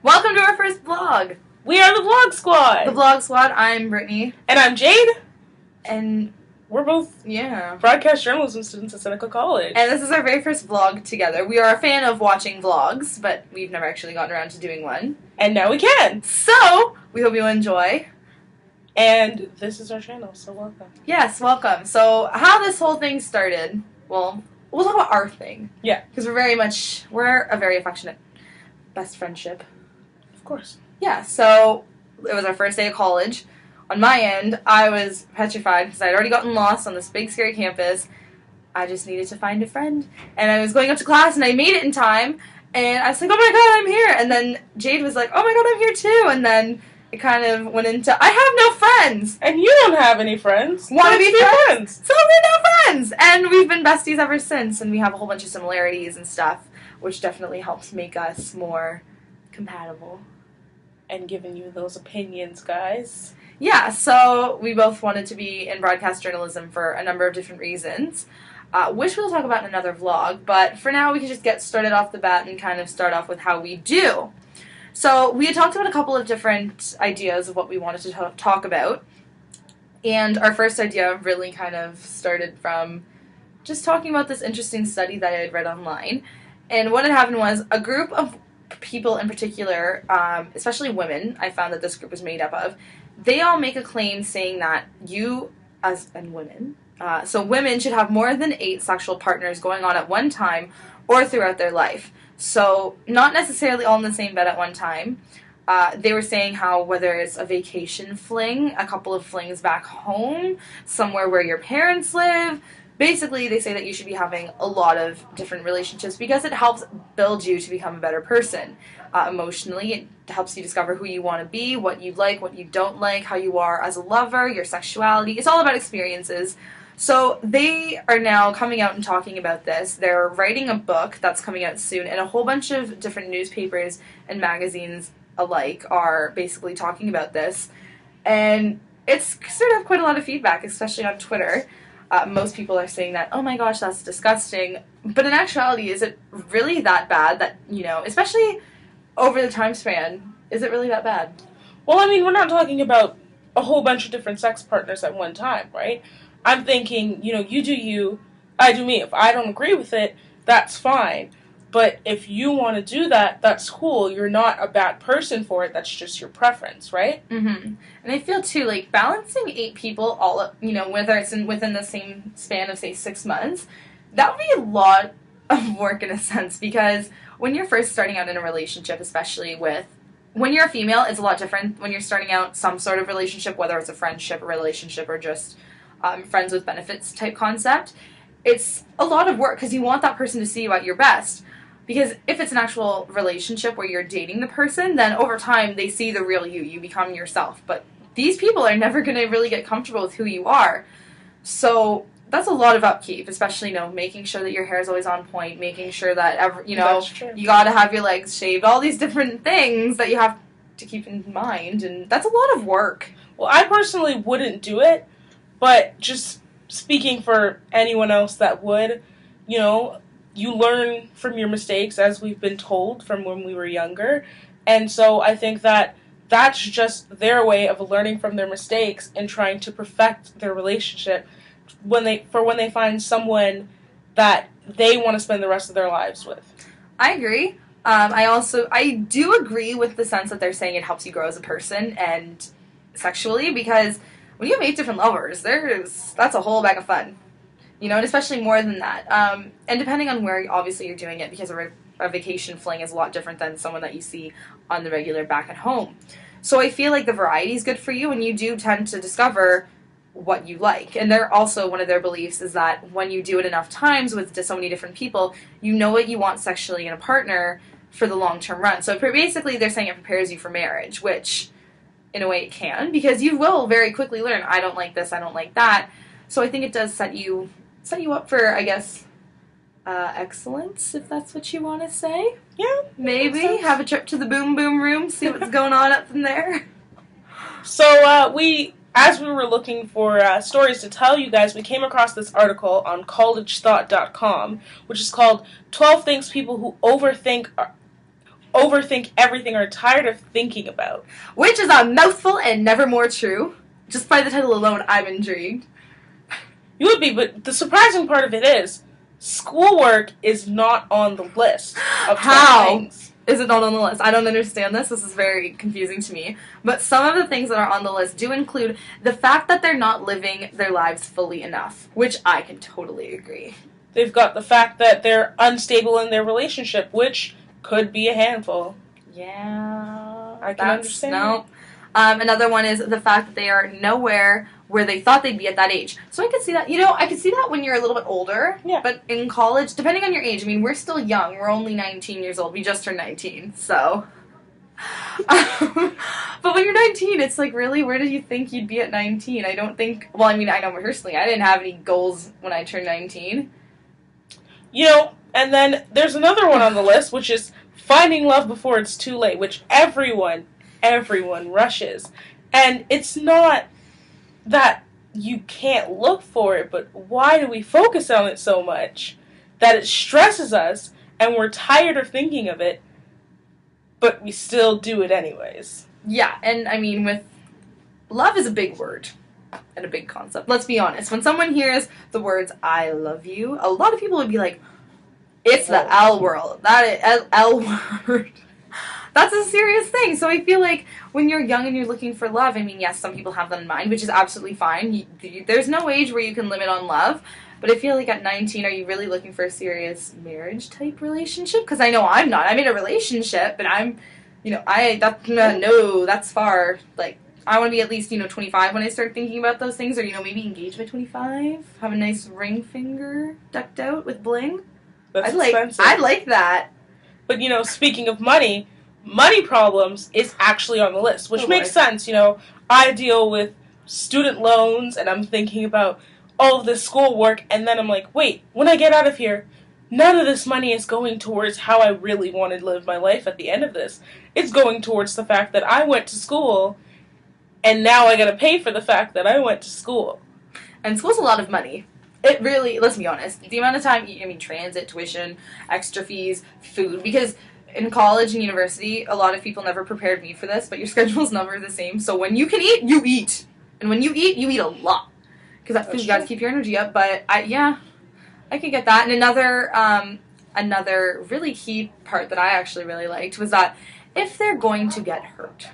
Welcome to our first vlog. We are the Vlog Squad. The Vlog Squad. I'm Brittany. And I'm Jade. And we're both broadcast journalism students at Seneca College. And this is our very first vlog together. We are a fan of watching vlogs, but we've never actually gotten around to doing one. And now we can. So, we hope you enjoy. And this is our channel, so welcome. Yes, welcome. So, how this whole thing started, well, we'll talk about our thing. Yeah. Because we're a very affectionate best friendship. Of course. Yeah, so it was our first day of college. On my end, I was petrified because I'd already gotten lost on this big, scary campus. I just needed to find a friend. And I was going up to class, and I made it in time. And I was like, oh my god, I'm here. And then Jade was like, oh my god, I'm here too. And then it kind of went into, I have no friends. And you don't have any friends. Want to be friends? So we're no friends. And we've been besties ever since. And we have a whole bunch of similarities and stuff, which definitely helps make us more compatible. And giving you those opinions, guys. Yeah, so we both wanted to be in broadcast journalism for a number of different reasons, which we'll talk about in another vlog, but for now we can just get started off the bat and kind of start off with how we do. So we had talked about a couple of different ideas of what we wanted to talk about, and our first idea really kind of started from just talking about this interesting study that I had read online, and what had happened was a group of people in particular, especially women, I found that this group was made up of, they all make a claim saying that women should have more than 8 sexual partners going on at one time or throughout their life. So not necessarily all in the same bed at one time. They were saying how whether it's a vacation fling, a couple of flings back home, somewhere where your parents live, basically they say that you should be having a lot of different relationships because it helps build you to become a better person. Emotionally, it helps you discover who you want to be, what you like, what you don't like, how you are as a lover, your sexuality. It's all about experiences. So they are now coming out and talking about this. They're writing a book that's coming out soon, and a whole bunch of different newspapers and magazines alike are basically talking about this. And it's sort of quite a lot of feedback, especially on Twitter. Most people are saying that, oh my gosh, that's disgusting. But in actuality, is it really that bad that, especially over the time span, is it really that bad? Well, I mean, we're not talking about a whole bunch of different sex partners at one time, right? I'm thinking, you do you, I do me. If I don't agree with it, that's fine. But if you want to do that, that's cool. You're not a bad person for it. That's just your preference, right? Mm-hmm. And I feel, too, like, balancing 8 people all up, whether it's within the same span of, say, 6 months, that would be a lot of work in a sense, because when you're first starting out in a relationship, especially when you're a female, it's a lot different when you're starting out some sort of relationship, whether it's a friendship, a relationship, or just friends with benefits type concept. It's a lot of work because you want that person to see you at your best. Because if it's an actual relationship where you're dating the person, then over time they see the real you. You become yourself. But these people are never going to really get comfortable with who you are. So that's a lot of upkeep, especially, making sure that your hair is always on point, making sure that, you got to have your legs shaved, all these different things that you have to keep in mind. And that's a lot of work. Well, I personally wouldn't do it, but just speaking for anyone else that would, you learn from your mistakes, as we've been told from when we were younger. And so I think that that's just their way of learning from their mistakes and trying to perfect their relationship when they find someone that they want to spend the rest of their lives with. I agree. I do agree with the sense that they're saying it helps you grow as a person and sexually, because when you have 8 different lovers, that's a whole bag of fun. And especially more than that. And depending on where, obviously, you're doing it, because a vacation fling is a lot different than someone that you see on the regular back at home. So I feel like the variety is good for you, and you do tend to discover what you like. And they're also, one of their beliefs is that when you do it enough times with so many different people, you know what you want sexually in a partner for the long-term run. So basically, they're saying it prepares you for marriage, which, in a way, it can, because you will very quickly learn, I don't like this, I don't like that. So I think it does set you up for, I guess, excellence, if that's what you want to say. Yeah. Maybe have a trip to the Boom Boom Room, see what's going on up in there. So as we were looking for stories to tell you guys, we came across this article on collegethought.com, which is called 12 Things People Who Overthink overthink everything or are tired of thinking about. Which is a mouthful and never more true. Just by the title alone, I'm intrigued. You would be, but the surprising part of it is, schoolwork is not on the list of How things. Is it not on the list? I don't understand this. This is very confusing to me. But some of the things that are on the list do include the fact that they're not living their lives fully enough, which I can totally agree. They've got the fact that they're unstable in their relationship, which could be a handful. Yeah. I can understand. No. Another one is the fact that they are nowhere where they thought they'd be at that age. So I could see that. I could see that when you're a little bit older. Yeah. But in college, depending on your age, I mean, we're still young. We're only 19 years old. We just turned 19, so. But when you're 19, it's like, really, where did you think you'd be at 19? I don't think, well, I mean, I know personally, I didn't have any goals when I turned 19. And then there's another one on the list, which is finding love before it's too late, which everyone rushes. And it's not that you can't look for it, but why do we focus on it so much that it stresses us and we're tired of thinking of it, but we still do it anyways? Yeah, and I mean, with love is a big word and a big concept. Let's be honest. When someone hears the words "I love you," a lot of people would be like, "It's the L word. That is L word." That's a serious thing. So I feel like when you're young and you're looking for love, I mean, yes, some people have that in mind, which is absolutely fine. There's no age where you can limit on love. But I feel like at 19, are you really looking for a serious marriage-type relationship? Because I know I'm not. I'm in a relationship, but I'm, that's far. Like, I want to be at least, 25 when I start thinking about those things. Or, maybe engaged by 25. Have a nice ring finger decked out with bling. That's expensive. I'd like that. But, speaking of money problems is actually on the list, which makes sense. I deal with student loans, and I'm thinking about all of this schoolwork, and then I'm like, wait, when I get out of here, none of this money is going towards how I really want to live my life at the end of this. It's going towards the fact that I went to school, and now I gotta pay for the fact that I went to school. And school's a lot of money. It really, let's be honest, the amount of time, transit, tuition, extra fees, food, because in college and university, a lot of people never prepared me for this, but your schedule's never the same. So when you can eat, you eat. And when you eat a lot. Because that food, you got to keep your energy up. But, I could get that. And another really key part that I actually really liked was that if they're going to get hurt,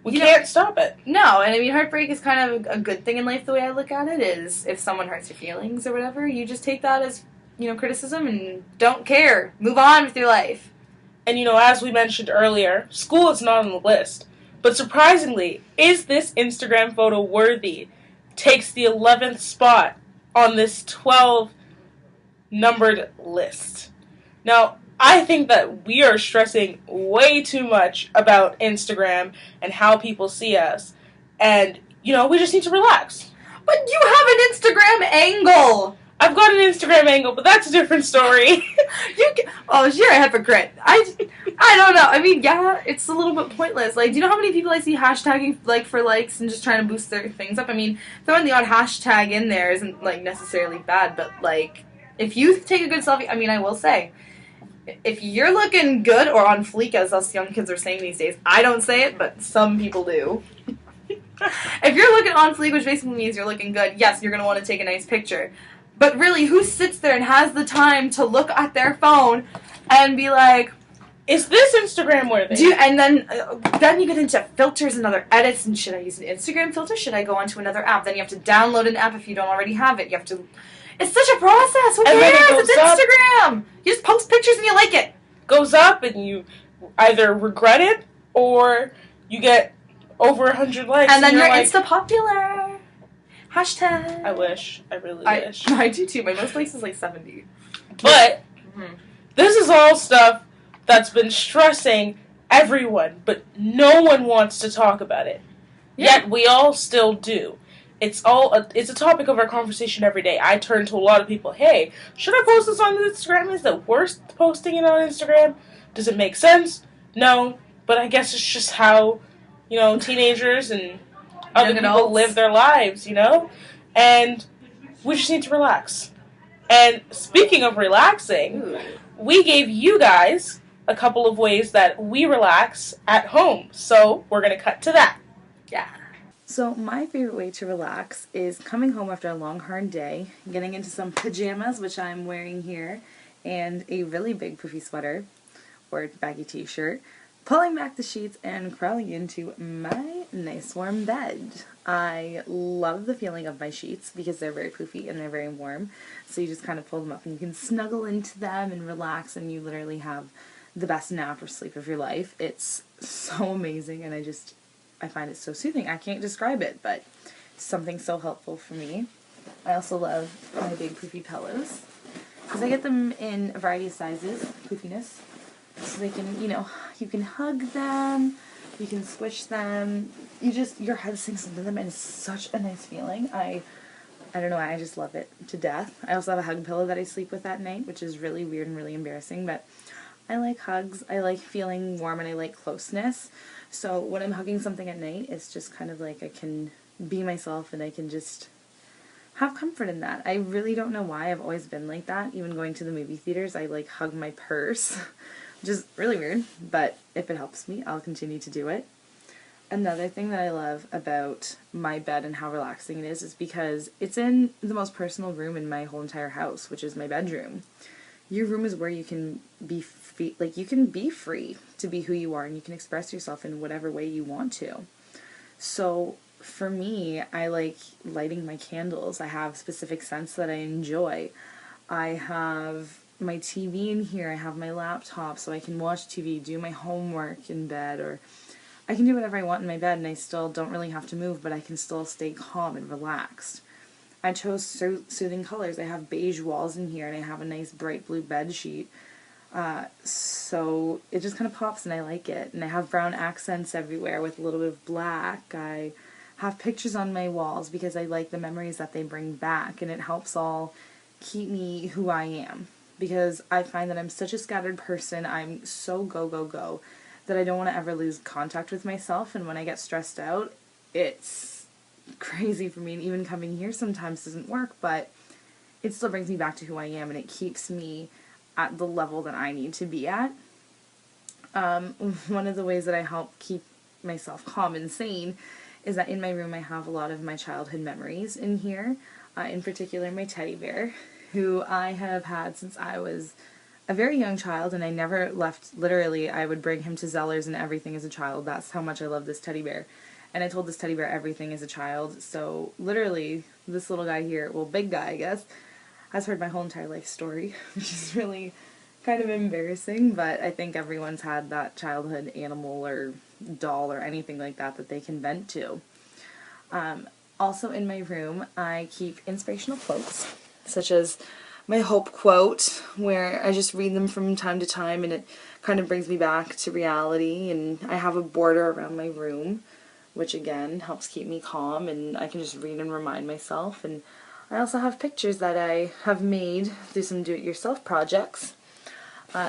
we can't stop it. No, and I mean, heartbreak is kind of a good thing in life. The way I look at it is if someone hurts your feelings or whatever, you just take that as criticism and don't care. Move on with your life. And, as we mentioned earlier, school is not on the list. But surprisingly, is this Instagram photo worthy? Takes the 11th spot on this 12-numbered list. Now, I think that we are stressing way too much about Instagram and how people see us. And, we just need to relax. But you have an Instagram angle! I've got an Instagram angle, but that's a different story. You're a hypocrite. I don't know. I mean, yeah, it's a little bit pointless. Like, do you know how many people I see hashtagging, for likes and just trying to boost their things up? I mean, throwing the odd hashtag in there isn't, necessarily bad, but, if you take a good selfie, I mean, I will say, if you're looking good or on fleek, as us young kids are saying these days, I don't say it, but some people do. If you're looking on fleek, which basically means you're looking good, yes, you're going to want to take a nice picture. But really, who sits there and has the time to look at their phone and be like, is this Instagram worthy? And then you get into filters and other edits, and should I use an Instagram filter? Should I go onto another app? Then you have to download an app if you don't already have it. You have to... It's such a process. Who cares? It's Instagram. You just post pictures and you like it. Goes up and you either regret it or you get over 100 likes. And then you're Insta popular. Hashtag. I wish. I really wish. I do too. My most likes is 70. But this is all stuff that's been stressing everyone, but no one wants to talk about it. Yeah. Yet we all still do. It's a topic of our conversation every day. I turn to a lot of people, hey, should I post this on Instagram? Is it worth posting it on Instagram? Does it make sense? No, but I guess it's just how, teenagers and other people live their lives, And we just need to relax. And speaking of relaxing, we gave you guys a couple of ways that we relax at home. So we're going to cut to that. Yeah. So my favorite way to relax is coming home after a long, hard day, getting into some pajamas, which I'm wearing here, and a really big poofy sweater or baggy t-shirt, pulling back the sheets and crawling into my nice warm bed. I love the feeling of my sheets because they're very poofy and they're very warm. So you just kind of pull them up and you can snuggle into them and relax, and you literally have the best nap or sleep of your life. It's so amazing, and I find it so soothing. I can't describe it, but it's something so helpful for me. I also love my big poofy pillows because I get them in a variety of sizes, poofiness. So they can, you can hug them, you can squish them, your head sinks into them, and it's such a nice feeling. I don't know, I just love it to death. I also have a hug pillow that I sleep with at night, which is really weird and really embarrassing, but I like hugs, I like feeling warm, and I like closeness. So when I'm hugging something at night, it's just kind of like I can be myself and I can just have comfort in that. I really don't know why. I've always been like that. Even going to the movie theaters, I like hug my purse, which is really weird, but if it helps me, I'll continue to do it. Another thing that I love about my bed and how relaxing it is because it's in the most personal room in my whole entire house, which is my bedroom. Your room is where you can be free, you can be free to be who you are, and you can express yourself in whatever way you want to. So for me, I like lighting my candles. I have specific scents that I enjoy. I have my TV in here. I have my laptop so I can watch TV, do my homework in bed, or I can do whatever I want in my bed, and I still don't really have to move, but I can still stay calm and relaxed. I chose soothing colors. I have beige walls in here, and I have a nice bright blue bed sheet. So it just kind of pops, and I like it. And I have brown accents everywhere with a little bit of black. I have pictures on my walls because I like the memories that they bring back, and it helps all keep me who I am. Because I find that I'm such a scattered person. I'm so go that I don't want to ever lose contact with myself. And when I get stressed out, it's crazy for me, and even coming here sometimes doesn't work, but it still brings me back to who I am, and it keeps me at the level that I need to be at. One of the ways that I help keep myself calm and sane is that in my room I have a lot of my childhood memories in here, in particular my teddy bear, who I have had since I was a very young child, and I never left. Literally, I would bring him to Zellers and everything as a child. That's how much I love this teddy bear. And I told this teddy bear everything as a child. So literally, this little guy here, well, big guy, I guess, has heard my whole entire life story, which is really kind of embarrassing. But I think everyone's had that childhood animal or doll or anything like that that they can vent to. Also in my room, I keep inspirational quotes, such as my hope quote, where I just read them from time to time, and it kind of brings me back to reality. And I have a border around my room, which again helps keep me calm, and I can just read and remind myself. And I also have pictures that I have made through some do-it-yourself projects.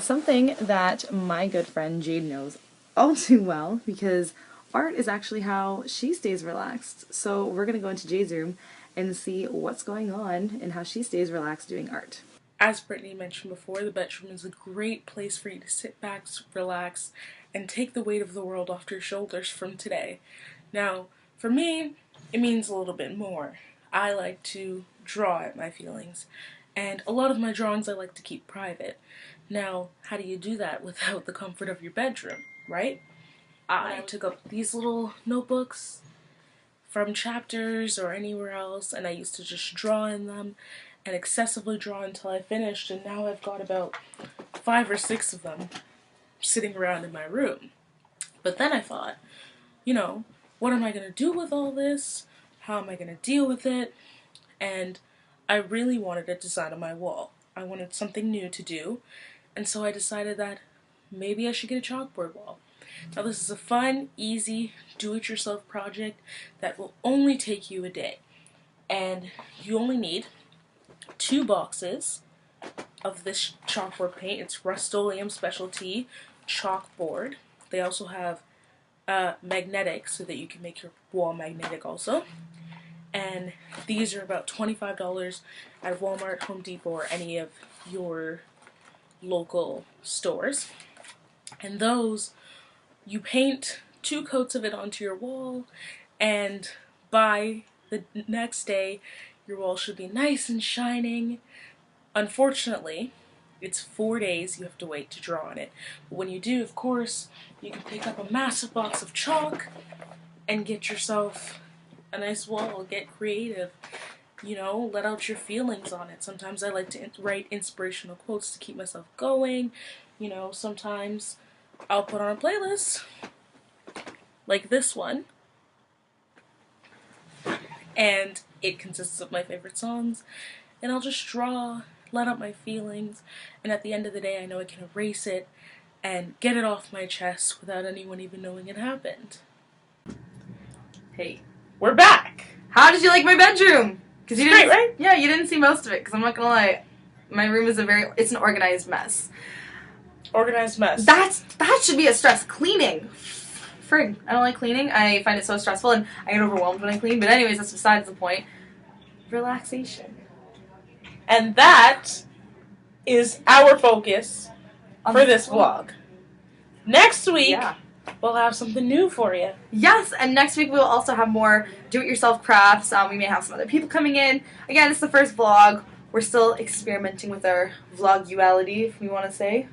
Something that my good friend Jade knows all too well, because art is actually how she stays relaxed. So we're going to go into Jade's room and see what's going on and how she stays relaxed doing art. As Brittany mentioned before, the bedroom is a great place for you to sit back, relax, and take the weight of the world off your shoulders from today. Now, for me, it means a little bit more. I like to draw at my feelings, and a lot of my drawings I like to keep private. Now, how do you do that without the comfort of your bedroom, right? I took up these little notebooks from Chapters or anywhere else, and I used to just draw in them and excessively draw until I finished, and now I've got about 5 or 6 of them sitting around in my room. But then I thought, what am I going to do with all this? How am I going to deal with it? And I really wanted a design on my wall. I wanted something new to do, and so I decided that maybe I should get a chalkboard wall. Now this is a fun, easy, do-it-yourself project that will only take you a day. And you only need 2 boxes of this chalkboard paint. It's Rust-Oleum Specialty chalkboard. They also have magnetic, so that you can make your wall magnetic also. And these are about $25 at Walmart, Home Depot, or any of your local stores. And those, you paint 2 coats of it onto your wall, and by the next day, your wall should be nice and shining. Unfortunately, it's 4 days you have to wait to draw on it. But when you do, of course, you can pick up a massive box of chalk and get yourself a nice wall. Get creative. Let out your feelings on it. Sometimes I like to write inspirational quotes to keep myself going. Sometimes I'll put on a playlist like this one, and it consists of my favorite songs, and I'll just draw, let out my feelings, and at the end of the day I know I can erase it and get it off my chest without anyone even knowing it happened. Hey, we're back! How did you like my bedroom? It's great, right? Yeah, you didn't see most of it, because I'm not gonna lie, my room is it's an organized mess. Organized mess. That should be a stress. Cleaning. Frig. I don't like cleaning. I find it so stressful, and I get overwhelmed when I clean. But anyways, that's besides the point. Relaxation. And that is our focus for this vlog. Next week, we'll have something new for you. Yes, and next week we'll also have more do-it-yourself crafts. We may have some other people coming in. Again, it's the first vlog. We're still experimenting with our vloguality, if we want to say.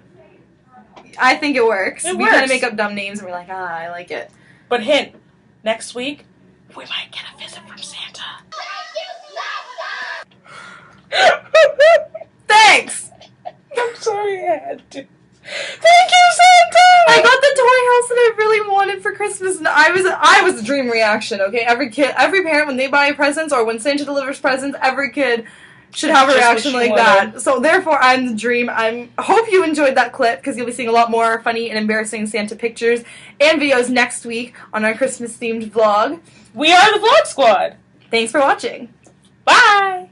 I think it works. We kind of make up dumb names and we're like, I like it. But hint, next week, we might get a visit from Santa. Thanks! I'm sorry I had to. Thank you, Santa! I got the toy house that I really wanted for Christmas, and I was a dream reaction, okay? Every parent, when they buy presents or when Santa delivers presents, every kid should have a reaction like that. So therefore, I'm the dream. I hope you enjoyed that clip, because you'll be seeing a lot more funny and embarrassing Santa pictures and videos next week on our Christmas-themed vlog. We are the Vlog Squad. Thanks for watching. Bye!